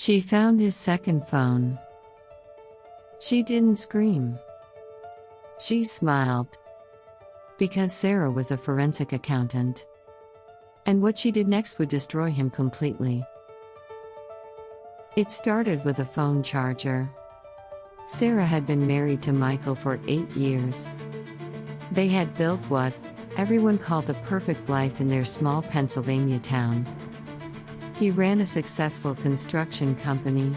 She found his second phone. She didn't scream. She smiled. Because Sarah was a forensic accountant. And what she did next would destroy him completely. It started with a phone charger. Sarah had been married to Michael for 8 years. They had built what everyone called the perfect life in their small Pennsylvania town. He ran a successful construction company.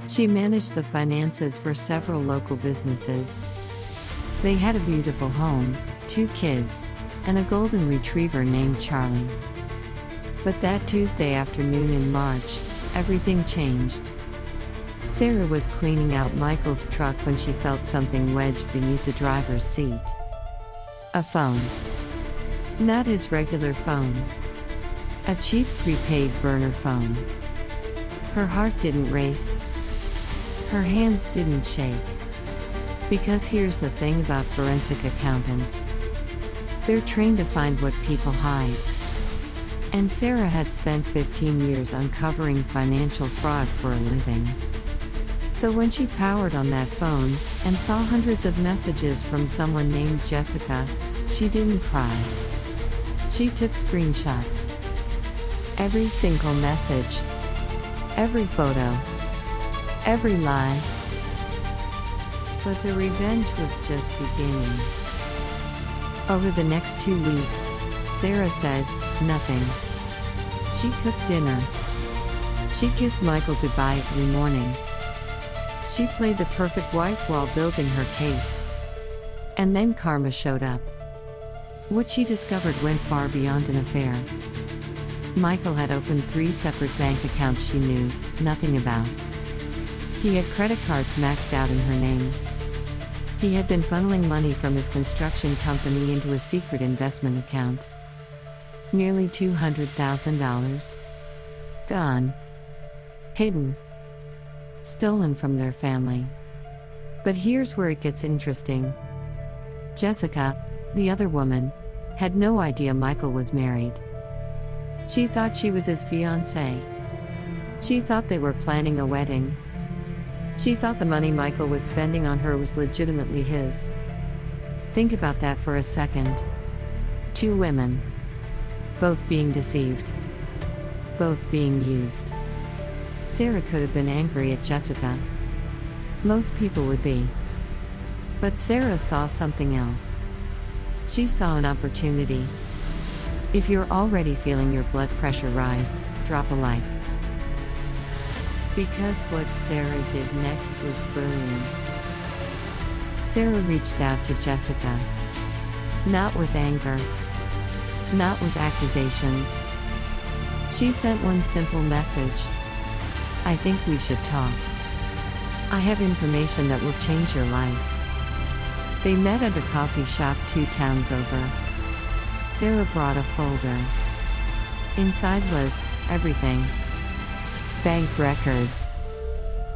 She managed the finances for several local businesses. They had a beautiful home, 2 kids, and a golden retriever named Charlie. But that Tuesday afternoon in March, everything changed. Sarah was cleaning out Michael's truck when she felt something wedged beneath the driver's seat. A phone. Not his regular phone. A cheap prepaid burner phone. Her heart didn't race. Her hands didn't shake. Because here's the thing about forensic accountants. They're trained to find what people hide. And Sarah had spent 15 years uncovering financial fraud for a living. So when she powered on that phone and saw hundreds of messages from someone named Jessica, she didn't cry. She took screenshots. Every single message. Every photo. Every lie. But the revenge was just beginning. Over the next 2 weeks, Sarah said nothing. She cooked dinner. She kissed Michael goodbye every morning. She played the perfect wife while building her case. And then karma showed up. What she discovered went far beyond an affair. Michael had opened 3 separate bank accounts she knew nothing about. He had credit cards maxed out in her name. He had been funneling money from his construction company into a secret investment account. Nearly $200,000. Gone. Hidden. Stolen from their family. But here's where it gets interesting. Jessica, the other woman, had no idea Michael was married. She thought she was his fiancée. She thought they were planning a wedding. She thought the money Michael was spending on her was legitimately his. Think about that for a second. 2 women. Both being deceived. Both being used. Sarah could have been angry at Jessica. Most people would be. But Sarah saw something else. She saw an opportunity. If you're already feeling your blood pressure rise, drop a like. Because what Sarah did next was brilliant. Sarah reached out to Jessica. Not with anger. Not with accusations. She sent one simple message. I think we should talk. I have information that will change your life. They met at a coffee shop 2 towns over. Sarah brought a folder. Inside was everything. Bank records.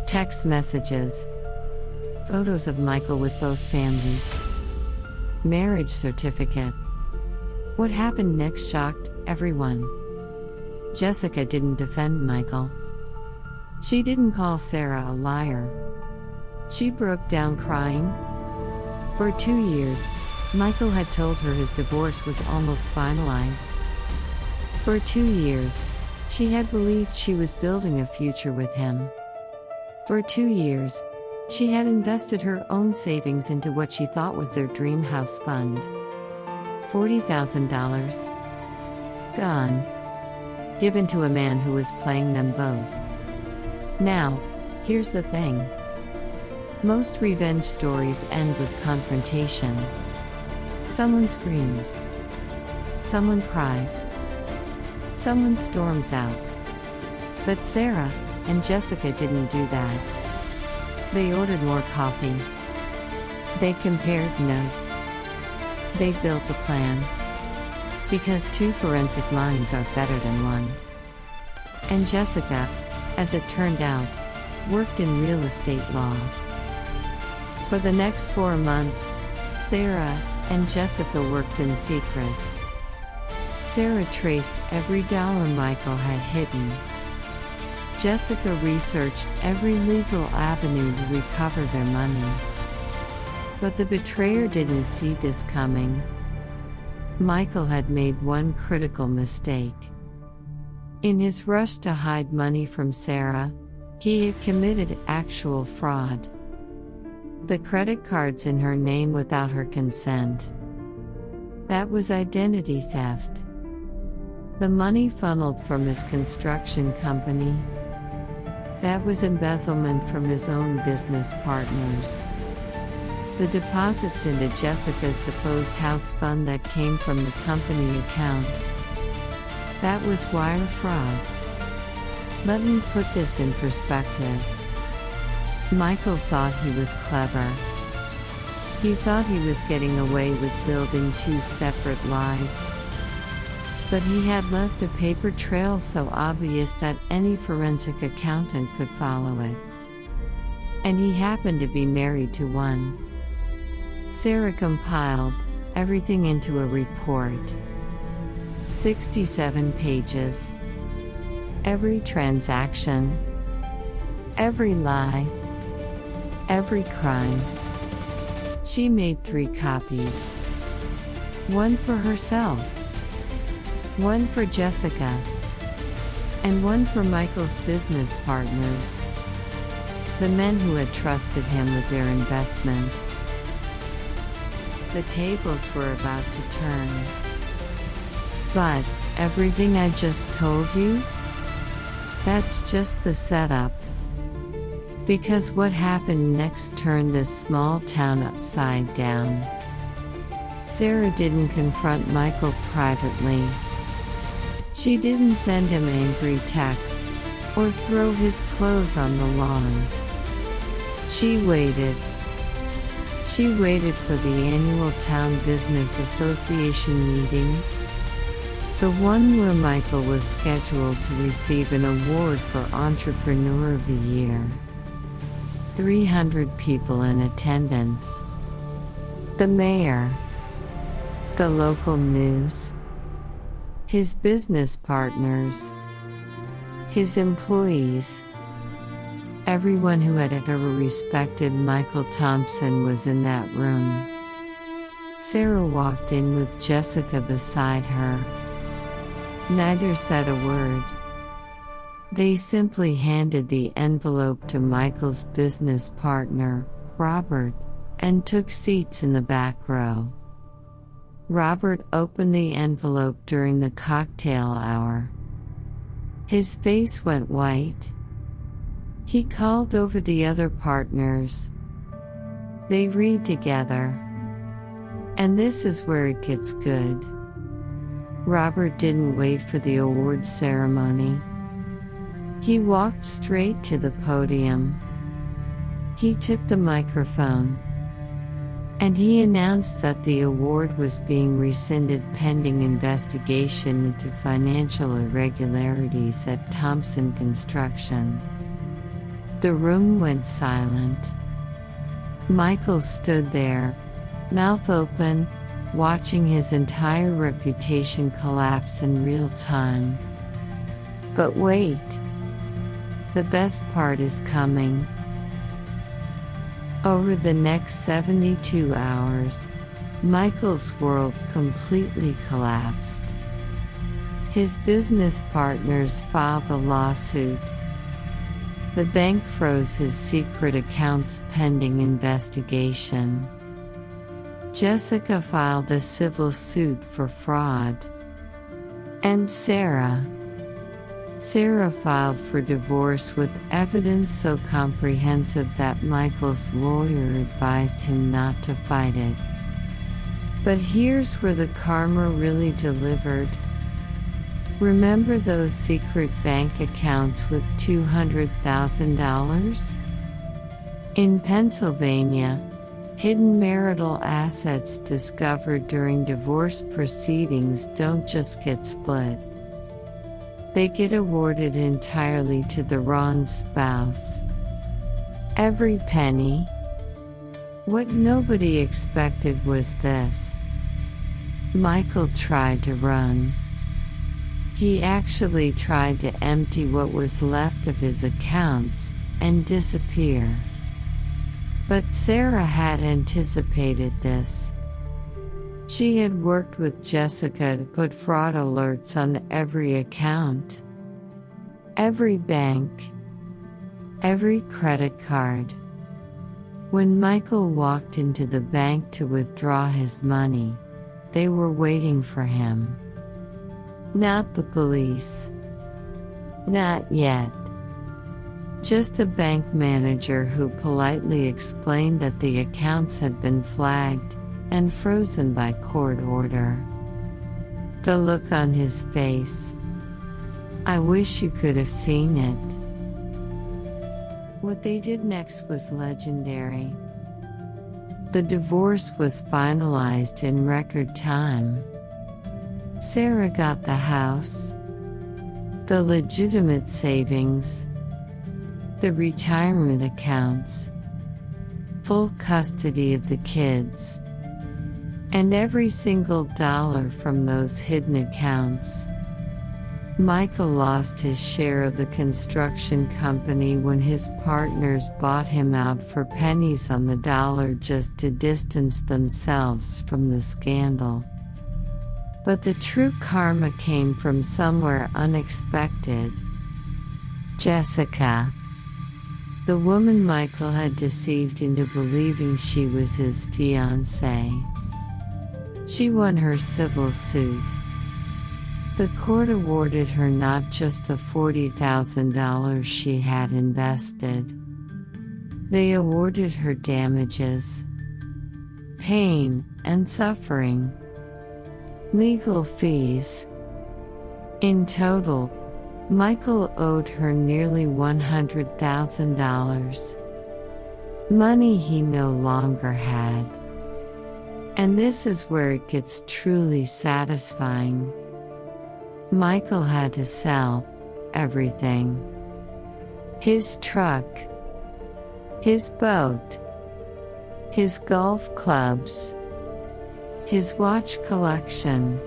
Text messages. Photos of Michael with both families. Marriage certificate. What happened next shocked everyone. Jessica didn't defend Michael. She didn't call Sarah a liar. She broke down crying. For 2 years, Michael had told her his divorce was almost finalized. For 2 years, she had believed she was building a future with him. For 2 years, she had invested her own savings into what she thought was their dream house fund. $40,000. Gone. Given to a man who was playing them both. Now, here's the thing. Most revenge stories end with confrontation. Someone screams. Someone cries. Someone storms out. But Sarah and Jessica didn't do that. They ordered more coffee. They compared notes. They built a plan. Because 2 forensic minds are better than one. And Jessica, as it turned out, worked in real estate law. For the next 4 months, Sarah and Jessica worked in secret. Sarah traced every dollar Michael had hidden. Jessica researched every legal avenue to recover their money. But the betrayer didn't see this coming. Michael had made one critical mistake. In his rush to hide money from Sarah, he had committed actual fraud. The credit cards in her name without her consent. That was identity theft. The money funneled from his construction company. That was embezzlement from his own business partners. The deposits into Jessica's supposed house fund that came from the company account. That was wire fraud. Let me put this in perspective. Michael thought he was clever. He thought he was getting away with building two separate lives. But he had left a paper trail so obvious that any forensic accountant could follow it. And he happened to be married to one. Sarah compiled everything into a report. 67 pages. Every transaction. Every lie. Every crime. She made 3 copies. One for herself. One for Jessica. And one for Michael's business partners. The men who had trusted him with their investment. The tables were about to turn. But, everything I just told you? That's just the setup. Because what happened next turned this small town upside down. Sarah didn't confront Michael privately. She didn't send him angry texts, or throw his clothes on the lawn. She waited. She waited for the annual Town Business Association meeting. The one where Michael was scheduled to receive an award for Entrepreneur of the Year. 300 people in attendance. The mayor. The local news. His business partners. His employees. Everyone who had ever respected Michael Thompson was in that room. Sarah walked in with Jessica beside her. Neither said a word. They simply handed the envelope to Michael's business partner, Robert, and took seats in the back row. Robert opened the envelope during the cocktail hour. His face went white. He called over the other partners. They read together. And this is where it gets good. Robert didn't wait for the awards ceremony. He walked straight to the podium. He took the microphone. And he announced that the award was being rescinded pending investigation into financial irregularities at Thompson Construction. The room went silent. Michael stood there, mouth open, watching his entire reputation collapse in real time. But wait. The best part is coming. Over the next 72 hours, Michael's world completely collapsed. His business partners filed a lawsuit. The bank froze his secret accounts pending investigation. Jessica filed a civil suit for fraud. And Sarah filed for divorce with evidence so comprehensive that Michael's lawyer advised him not to fight it. But here's where the karma really delivered. Remember those secret bank accounts with $200,000? In Pennsylvania, hidden marital assets discovered during divorce proceedings don't just get split. They get awarded entirely to the wrong spouse. Every penny. What nobody expected was this. Michael tried to run. He actually tried to empty what was left of his accounts and disappear. But Sarah had anticipated this. She had worked with Jessica to put fraud alerts on every account, every bank, every credit card. When Michael walked into the bank to withdraw his money, they were waiting for him. Not the police. Not yet. Just a bank manager who politely explained that the accounts had been flagged and frozen by court order. The look on his face. I wish you could have seen it. What they did next was legendary. The divorce was finalized in record time. Sarah got the house, the legitimate savings, the retirement accounts, full custody of the kids, and every single dollar from those hidden accounts. Michael lost his share of the construction company when his partners bought him out for pennies on the dollar just to distance themselves from the scandal. But the true karma came from somewhere unexpected. Jessica, the woman Michael had deceived into believing she was his fiancée. She won her civil suit. The court awarded her not just the $40,000 she had invested. They awarded her damages, pain and suffering, legal fees. In total, Michael owed her nearly $100,000. Money he no longer had. And this is where it gets truly satisfying. Michael had to sell everything. His truck, his boat, his golf clubs, his watch collection,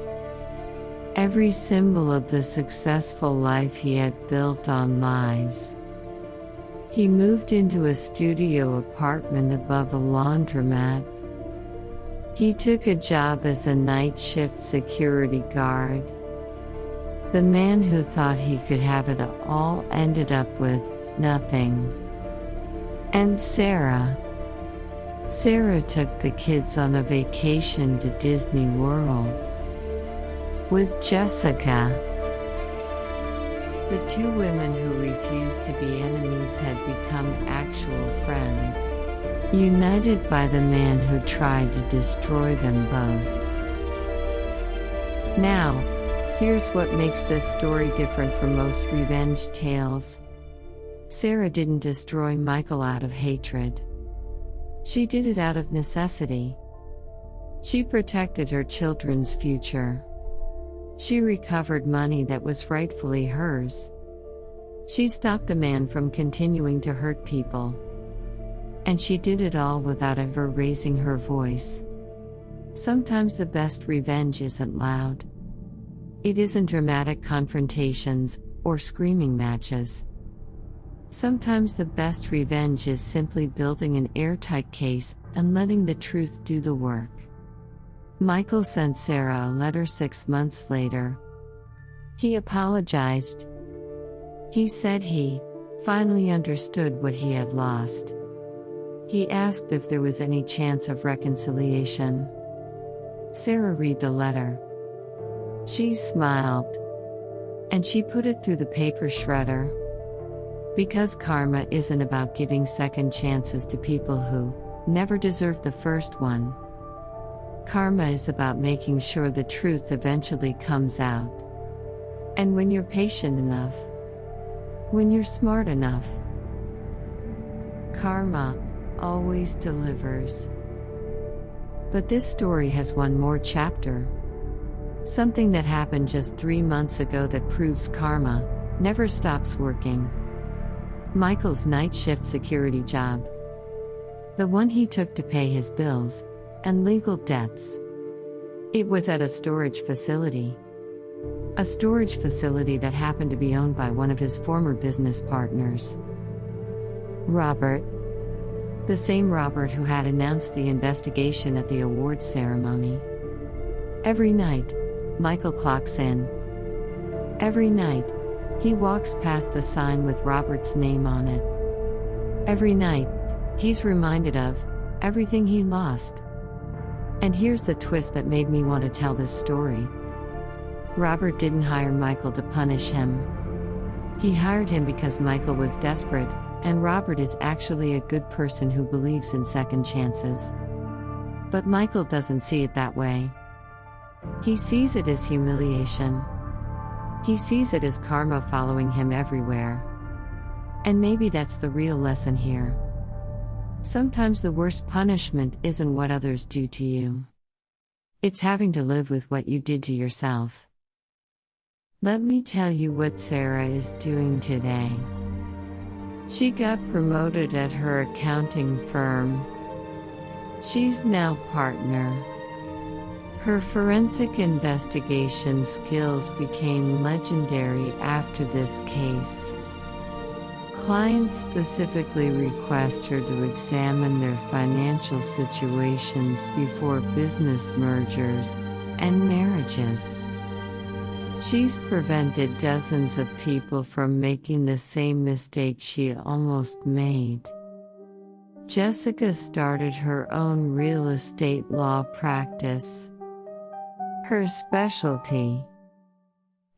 every symbol of the successful life he had built on lies. He moved into a studio apartment above a laundromat. He took a job as a night shift security guard. The man who thought he could have it all ended up with nothing. And Sarah took the kids on a vacation to Disney World with Jessica. The two women who refused to be enemies had become actual friends, united by the man who tried to destroy them both. Now, here's what makes this story different from most revenge tales. Sarah didn't destroy Michael out of hatred. She did it out of necessity. She protected her children's future. She recovered money that was rightfully hers. She stopped a man from continuing to hurt people. And she did it all without ever raising her voice. Sometimes the best revenge isn't loud. It isn't dramatic confrontations or screaming matches. Sometimes the best revenge is simply building an airtight case and letting the truth do the work. Michael sent Sarah a letter 6 months later. He apologized. He said he finally understood what he had lost. He asked if there was any chance of reconciliation. Sarah read the letter. She smiled. And she put it through the paper shredder. Because karma isn't about giving second chances to people who never deserved the first one. Karma is about making sure the truth eventually comes out. And when you're patient enough, when you're smart enough, karma always delivers. But this story has one more chapter. Something that happened just 3 months ago that proves karma never stops working. Michael's night shift security job. The one he took to pay his bills and legal debts. It was at a storage facility. a storage facility that happened to be owned by one of his former business partners. Robert. The same Robert who had announced the investigation at the awards ceremony. Every night, Michael clocks in. Every night, he walks past the sign with Robert's name on it. Every night, he's reminded of everything he lost. And here's the twist that made me want to tell this story. Robert didn't hire Michael to punish him. He hired him because Michael was desperate, and Robert is actually a good person who believes in second chances. But Michael doesn't see it that way. He sees it as humiliation. He sees it as karma following him everywhere. And maybe that's the real lesson here. Sometimes the worst punishment isn't what others do to you. It's having to live with what you did to yourself. Let me tell you what Sarah is doing today. She got promoted at her accounting firm. She's now partner. Her forensic investigation skills became legendary after this case. Clients specifically request her to examine their financial situations before business mergers and marriages. She's prevented dozens of people from making the same mistake she almost made. Jessica started her own real estate law practice. Her specialty: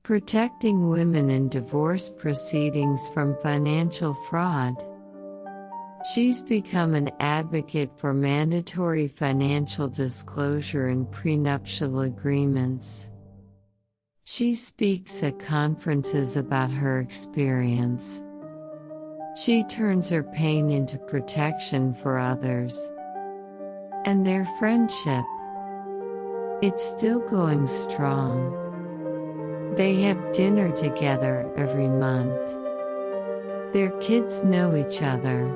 protecting women in divorce proceedings from financial fraud. She's become an advocate for mandatory financial disclosure in prenuptial agreements. She speaks at conferences about her experience. She turns her pain into protection for others. And their friendship, it's still going strong. They have dinner together every month. Their kids know each other.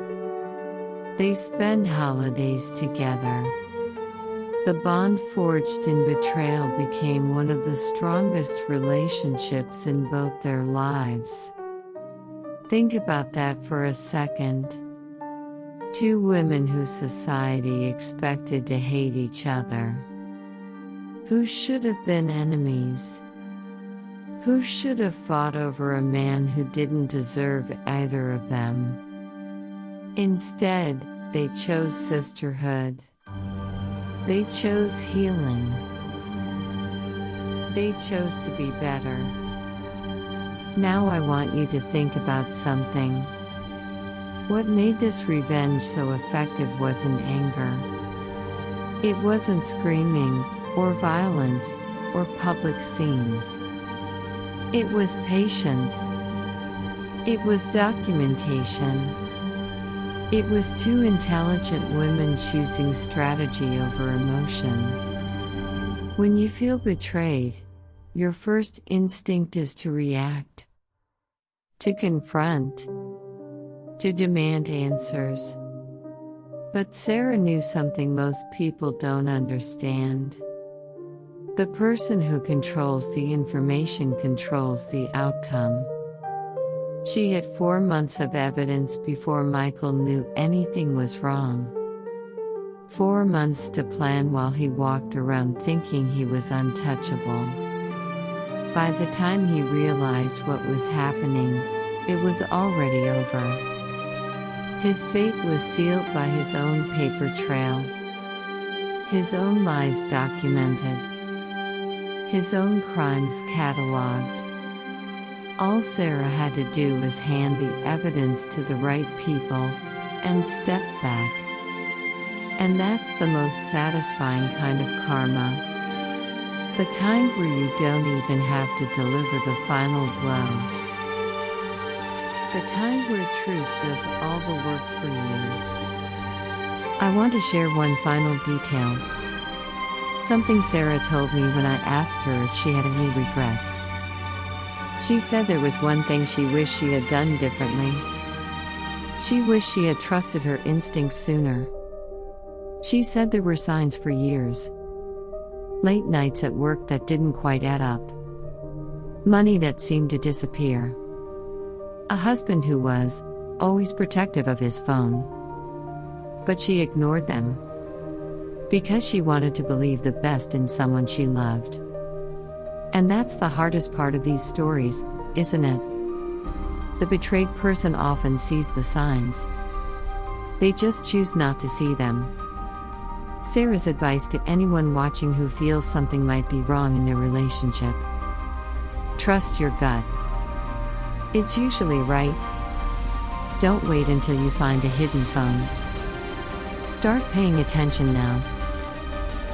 They spend holidays together. The bond forged in betrayal became one of the strongest relationships in both their lives. Think about that for a second. Two women whose society expected to hate each other. Who should have been enemies. Who should have fought over a man who didn't deserve either of them. Instead, they chose sisterhood. They chose healing. They chose to be better. Now I want you to think about something. What made this revenge so effective wasn't anger. It wasn't screaming, or violence, or public scenes. It was patience. It was documentation. It was two intelligent women choosing strategy over emotion. When you feel betrayed, your first instinct is to react, to confront, to demand answers. But Sarah knew something most people don't understand. The person who controls the information controls the outcome. She had 4 months of evidence before Michael knew anything was wrong. 4 months to plan while he walked around thinking he was untouchable. By the time he realized what was happening, it was already over. His fate was sealed by his own paper trail. His own lies documented. His own crimes cataloged. All Sarah had to do was hand the evidence to the right people and step back. And that's the most satisfying kind of karma. The kind where you don't even have to deliver the final blow. The kind where truth does all the work for you. I want to share one final detail. Something Sarah told me when I asked her if she had any regrets. She said there was one thing she wished she had done differently. She wished she had trusted her instincts sooner. She said there were signs for years. Late nights at work that didn't quite add up. Money that seemed to disappear. A husband who was always protective of his phone. But she ignored them because she wanted to believe the best in someone she loved. And that's the hardest part of these stories, isn't it? The betrayed person often sees the signs. They just choose not to see them. Sarah's advice to anyone watching who feels something might be wrong in their relationship: trust your gut. It's usually right. Don't wait until you find a hidden phone. Start paying attention now.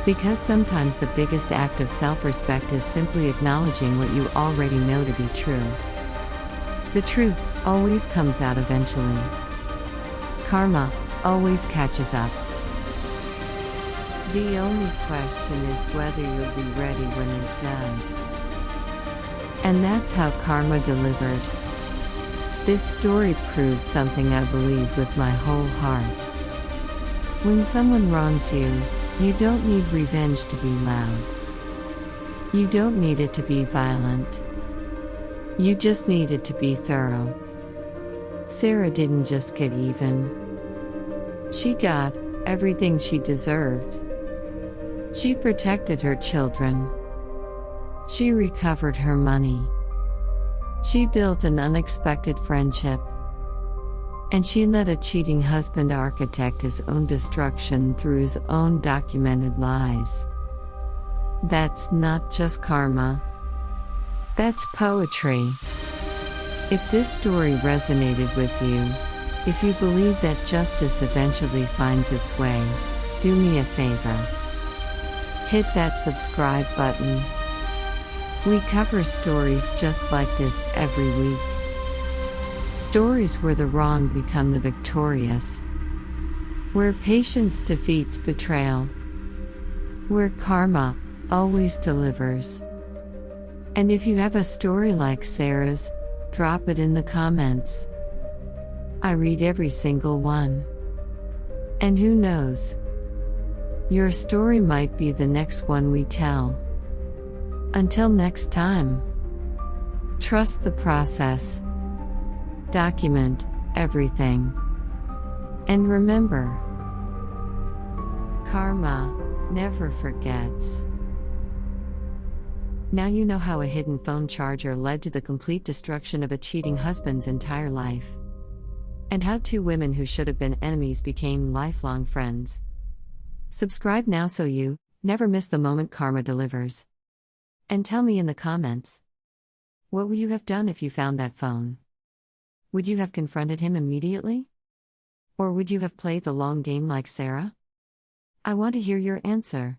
Because sometimes the biggest act of self-respect is simply acknowledging what you already know to be true. The truth always comes out eventually. Karma always catches up. The only question is whether you'll be ready when it does. And that's how karma delivered. This story proves something I believe with my whole heart. When someone wrongs you, you don't need revenge to be loud. You don't need it to be violent. You just need it to be thorough. Sarah didn't just get even. She got everything she deserved. She protected her children. She recovered her money. She built an unexpected friendship. And she let a cheating husband architect his own destruction through his own documented lies. That's not just karma. That's poetry. If this story resonated with you, if you believe that justice eventually finds its way, do me a favor. Hit that subscribe button. We cover stories just like this every week. Stories where the wrong become the victorious. Where patience defeats betrayal. Where karma always delivers. And if you have a story like Sarah's, drop it in the comments. I read every single one. And who knows? Your story might be the next one we tell. Until next time, trust the process. Document everything. And remember, karma never forgets. Now you know how a hidden phone charger led to the complete destruction of a cheating husband's entire life. And how two women who should have been enemies became lifelong friends. Subscribe now so you never miss the moment karma delivers. And tell me in the comments, what would you have done if you found that phone? Would you have confronted him immediately? Or would you have played the long game like Sarah? I want to hear your answer.